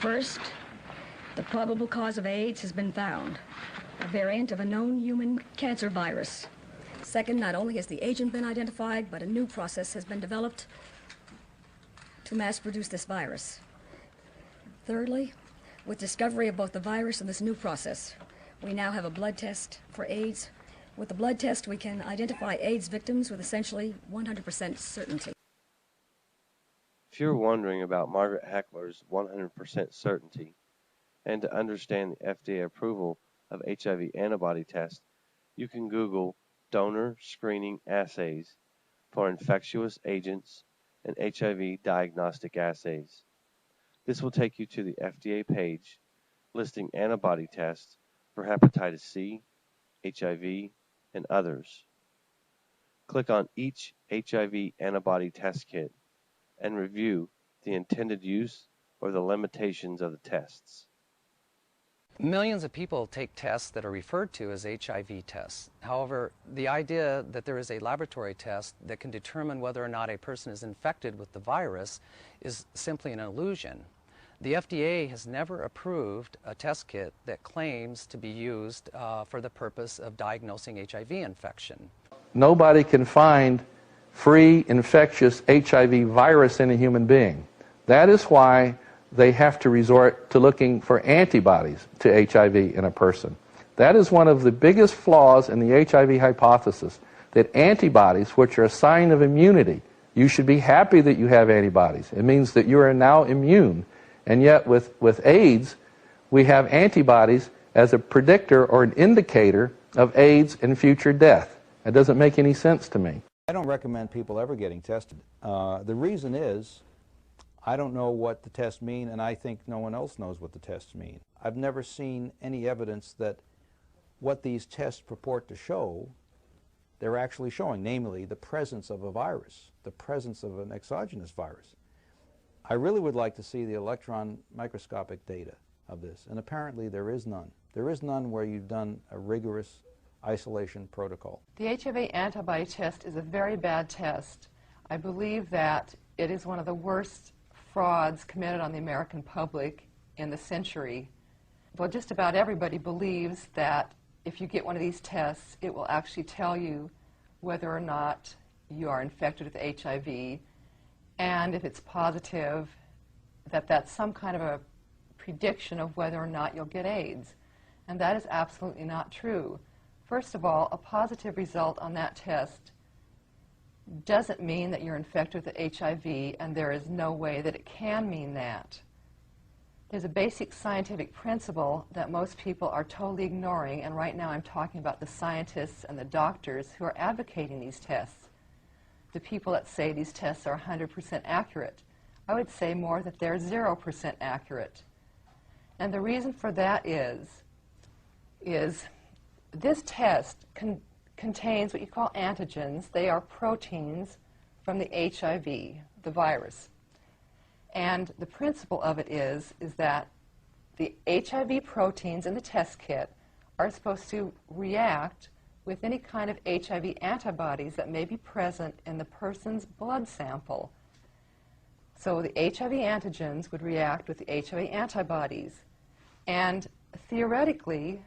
First, the probable cause of AIDS has been found, a variant of a known human cancer virus. Second, not only has the agent been identified, but a new process has been developed to mass produce this virus. Thirdly, with discovery of both the virus and this new process, we now have a blood test for AIDS. With the blood test, we can identify AIDS victims with essentially 100% certainty. If you're wondering about Margaret Heckler's 100% certainty and to understand the FDA approval of HIV antibody tests, you can Google donor screening assays for infectious agents and HIV diagnostic assays. This will take you to the FDA page listing antibody tests for hepatitis C, HIV, and others. Click on each HIV antibody test kit and review the intended use or the limitations of the tests. Millions of people take tests that are referred to as HIV tests. However, the idea that there is a laboratory test that can determine whether or not a person is infected with the virus is simply an illusion. The FDA has never approved a test kit that claims to be used for the purpose of diagnosing HIV infection. Nobody can find free infectious HIV virus in a human being. That is why they have to resort to looking for antibodies to HIV in a person. That is one of the biggest flaws in the HIV hypothesis, that antibodies, which are a sign of immunity, you should be happy that you have antibodies. It means that you are now immune. And yet with AIDS, we have antibodies as a predictor or an indicator of AIDS and future death. It doesn't make any sense to me. I don't recommend people ever getting tested. The reason is, I don't know what the tests mean, and I think no one else knows what the tests mean. I've never seen any evidence that what these tests purport to show, they're actually showing, namely the presence of a virus, the presence of an exogenous virus. I really would like to see the electron microscopic data of this, and apparently there is none. There is none where you've done a rigorous isolation protocol. The HIV antibody test is a very bad test. I believe that it is one of the worst frauds committed on the American public in the century. Well, just about everybody believes that if you get one of these tests, it will actually tell you whether or not you are infected with HIV, and if it's positive, that that's some kind of a prediction of whether or not you'll get AIDS. And that is absolutely not true. First of all, a positive result on that test doesn't mean that you're infected with HIV, and there is no way that it can mean that. There's a basic scientific principle that most people are totally ignoring, and right now I'm talking about the scientists and the doctors who are advocating these tests. The people that say these tests are 100% accurate. I would say more that they're 0% accurate. And the reason for that is this test contains what you call antigens. They are proteins from the HIV, the virus. And the principle of it is that the HIV proteins in the test kit are supposed to react with any kind of HIV antibodies that may be present in the person's blood sample. So the HIV antigens would react with the HIV antibodies. And theoretically,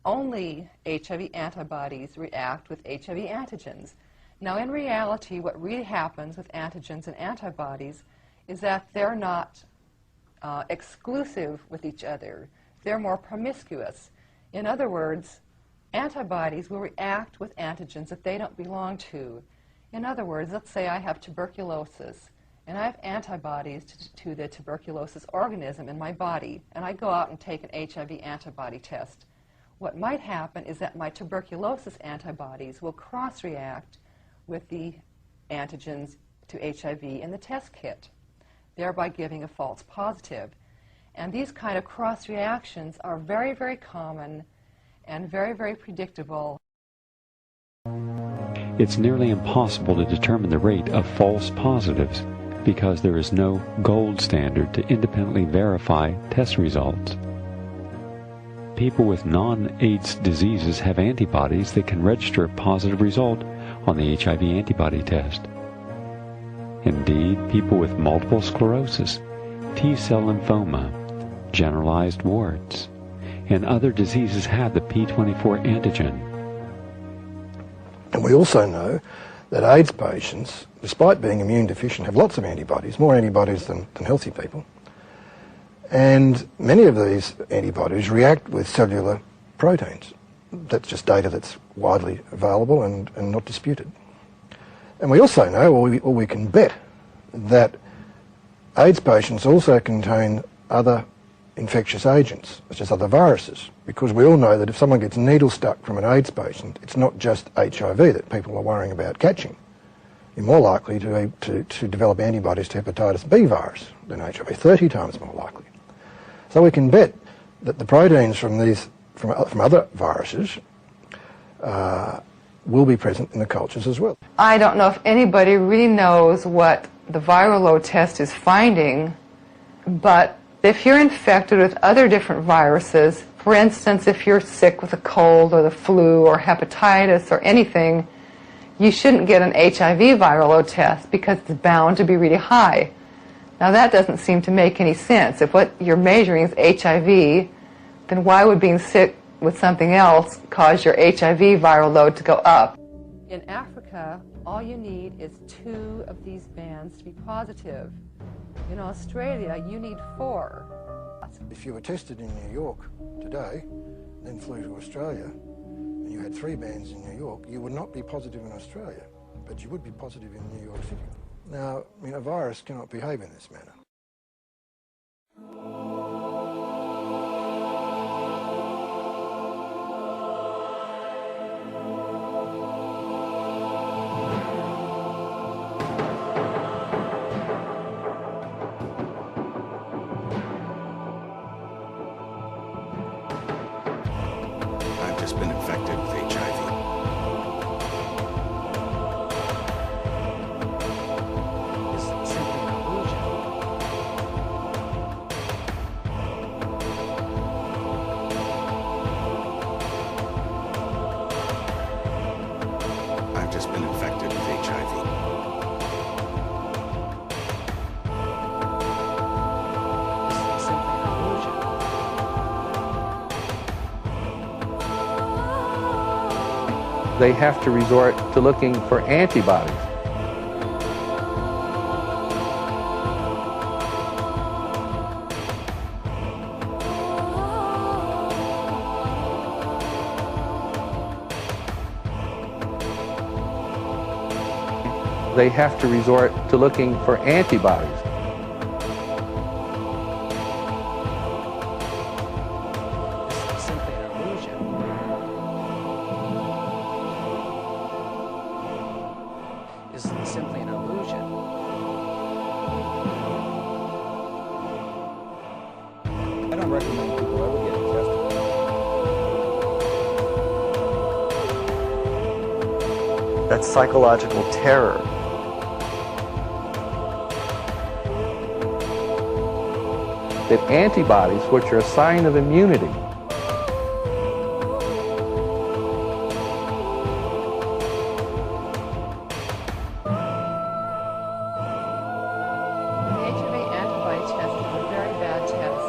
only HIV antibodies react with HIV antigens. Now, in reality, what really happens with antigens and antibodies is that they're not exclusive with each other. They're more promiscuous. In other words, antibodies will react with antigens that they don't belong to. In other words, let's say I have tuberculosis, and I have antibodies to the tuberculosis organism in my body, and I go out and take an HIV antibody test. What might happen is that my tuberculosis antibodies will cross-react with the antigens to HIV in the test kit, thereby giving a false positive. And these kind of cross-reactions are very, very common and very, very predictable. It's nearly impossible to determine the rate of false positives because there is no gold standard to independently verify test results. People with non-AIDS diseases have antibodies that can register a positive result on the HIV antibody test. Indeed, people with multiple sclerosis, T-cell lymphoma, generalized warts, and other diseases have the P24 antigen. And we also know that AIDS patients, despite being immune deficient, have lots of antibodies, more antibodies than healthy people. And many of these antibodies react with cellular proteins. That's just data that's widely available and not disputed. And we also know, or we can bet, that AIDS patients also contain other infectious agents, such as other viruses, because we all know that if someone gets needle stuck from an AIDS patient, it's not just HIV that people are worrying about catching. You're more likely to develop antibodies to hepatitis B virus than HIV, 30 times more likely. So we can bet that the proteins from other viruses will be present in the cultures as well. I don't know if anybody really knows what the viral load test is finding, but if you're infected with other different viruses, for instance, if you're sick with a cold or the flu or hepatitis or anything, you shouldn't get an HIV viral load test because it's bound to be really high. Now that doesn't seem to make any sense. If what you're measuring is HIV, then why would being sick with something else cause your HIV viral load to go up? In Africa, all you need is 2 of these bands to be positive. In Australia, you need 4. If you were tested in New York today, then flew to Australia, and you had 3 bands in New York, you would not be positive in Australia, but you would be positive in New York City. Now, I mean, a virus cannot behave in this manner. I've just been infected with HIV. Is simply an illusion. I've just been infected with HIV. Is simply an illusion. They have to resort to looking for antibodies. They have to resort to looking for antibodies. Is simply an illusion. Is simply an illusion. I don't recommend people ever getting tested. That's psychological terror. That antibodies, which are a sign of immunity, The HIV antibody test is a very bad test.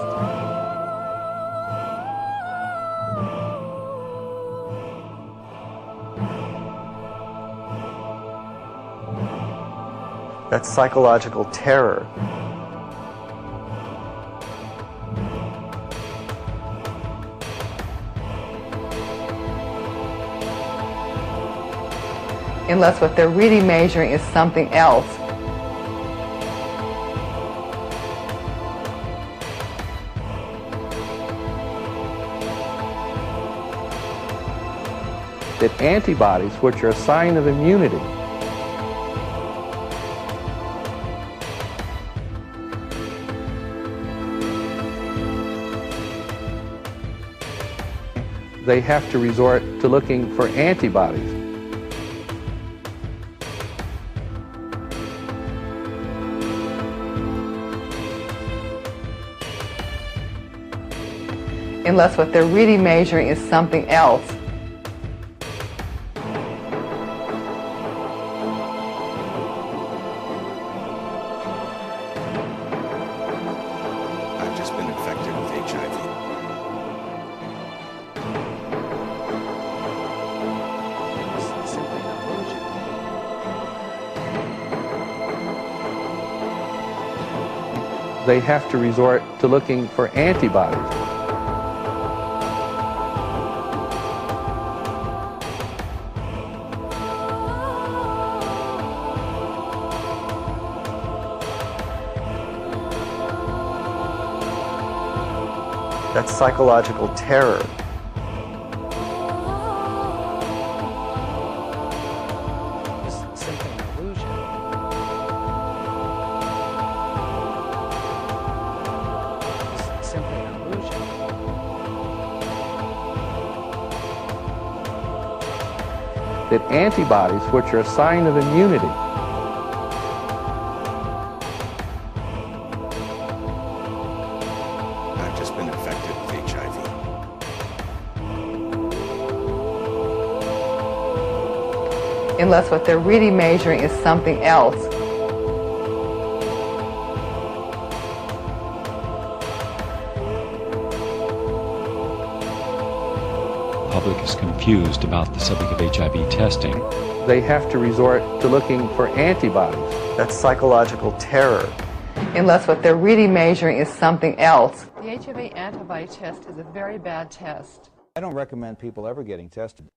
That's psychological terror. Unless what they're really measuring is something else. that antibodies, which are a sign of immunity, they have to resort to looking for antibodies. Unless what they're really measuring is something else. I've just been infected with HIV. It's simply an illusion. They have to resort to looking for antibodies. That's psychological terror. It's simply an illusion. It's simply an illusion. That antibodies, which are a sign of immunity, I've just been infected with HIV. Unless what they're really measuring is something else. The public is confused about the subject of HIV testing. they have to resort to looking for antibodies. That's psychological terror. Unless what they're really measuring is something else. The HIV antibody test is a very bad test. I don't recommend people ever getting tested.